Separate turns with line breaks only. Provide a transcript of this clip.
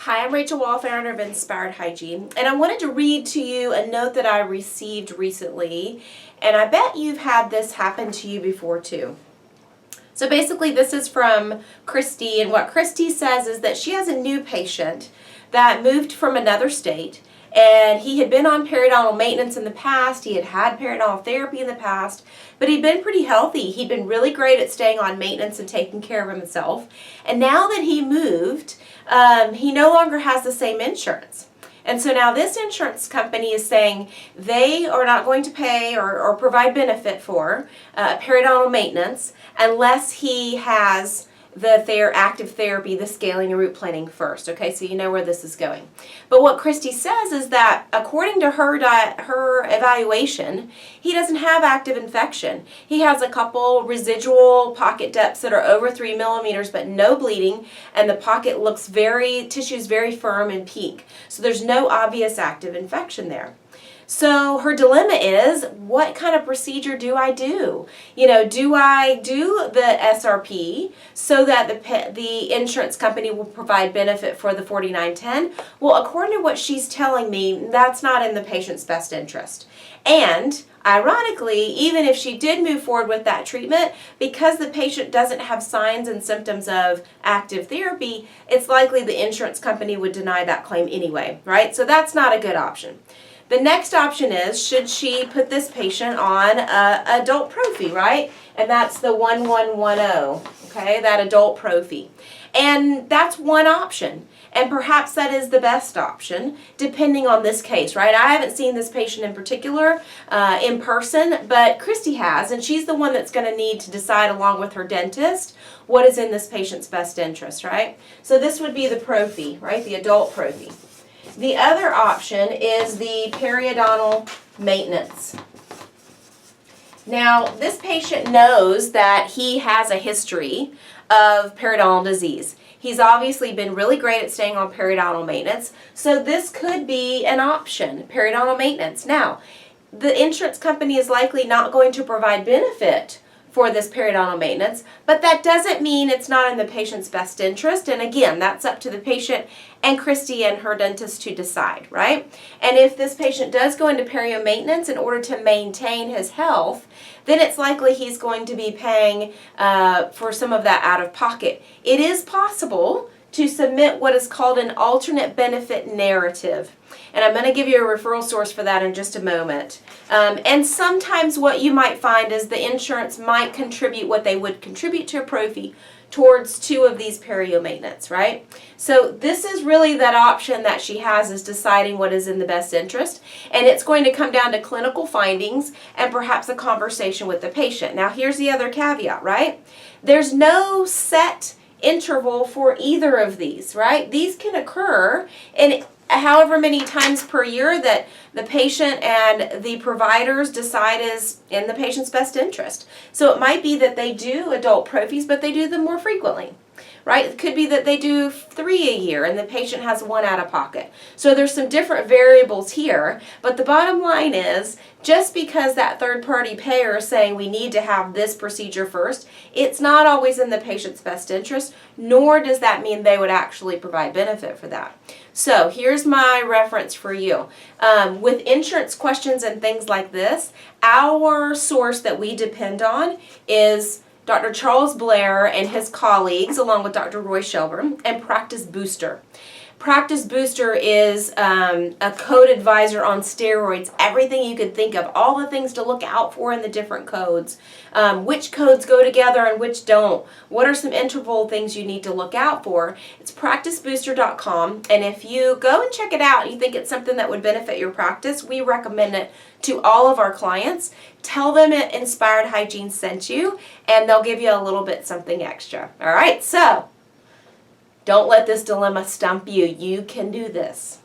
Hi, I'm Rachel Wall, founder of Inspired Hygiene, and I wanted to read to you a note that I received recently, and I bet you've had this happen to you before too. So basically this is from Christy, and what Christy says is that she has a new patient that moved from another state, and he had been on periodontal maintenance in the past. He had periodontal therapy in the past, but he'd been pretty healthy. He'd been really great at staying on maintenance and taking care of himself. And now that he moved, he no longer has the same insurance. And so now this insurance company is saying they are not going to pay or provide benefit for periodontal maintenance unless he has the active therapy, the scaling and root planing first. Okay, so you know where this is going. But what Christy says is that according to her evaluation, he doesn't have active infection. He has a couple residual pocket depths that are over 3 millimeters, but no bleeding, and the pocket looks tissue's very firm and pink. So there's no obvious active infection there. So her dilemma is, what kind of procedure do I do? You know, do I do the SRP so that the insurance company will provide benefit for the 4910? Well, according to what she's telling me, that's not in the patient's best interest. And ironically, even if she did move forward with that treatment, because the patient doesn't have signs and symptoms of active therapy, it's likely the insurance company would deny that claim anyway, right? So that's not a good option. The next option is, should she put this patient on adult prophy, right? And that's the 1110, okay, that adult prophy. And that's one option. And perhaps that is the best option, depending on this case, right? I haven't seen this patient in particular in person, but Christy has, and she's the one that's going to need to decide along with her dentist what is in this patient's best interest, right? So this would be the prophy, right, the adult prophy. The other option is the periodontal maintenance. Now, this patient knows that he has a history of periodontal disease. He's obviously been really great at staying on periodontal maintenance, so this could be an option, periodontal maintenance. Now, the insurance company is likely not going to provide benefit for this periodontal maintenance, but that doesn't mean it's not in the patient's best interest. And again, that's up to the patient and Christy and her dentist to decide, right? And if this patient does go into perio maintenance in order to maintain his health, then it's likely he's going to be paying for some of that out of pocket. It is possible to submit what is called an alternate benefit narrative. And I'm going to give you a referral source for that in just a moment. And sometimes what you might find is the insurance might contribute what they would contribute to a prophy towards 2 of these perio maintenance, right? So this is really that option that she has, is deciding what is in the best interest. And it's going to come down to clinical findings and perhaps a conversation with the patient. Now here's the other caveat, right? There's no set interval for either of these, right? These can occur in however many times per year that the patient and the providers decide is in the patient's best interest. So it might be that they do adult prophies, but they do them more frequently, right? It could be that they do 3 a year and the patient has 1 out of pocket. So there's some different variables here, but the bottom line is, just because that third-party payer is saying we need to have this procedure first, it's not always in the patient's best interest, nor does that mean they would actually provide benefit for that. So here's my reference for you. With insurance questions and things like this, our source that we depend on is Dr. Charles Blair and his colleagues, along with Dr. Roy Shelburne, and Practice Booster. Practice Booster is a code advisor on steroids, everything you could think of, all the things to look out for in the different codes, which codes go together and which don't, what are some interval things you need to look out for. It's practicebooster.com, and if you go and check it out and you think it's something that would benefit your practice, we recommend it to all of our clients. Tell them Inspired Hygiene sent you, and they'll give you a little bit something extra. All right, so don't let this dilemma stump you. You can do this.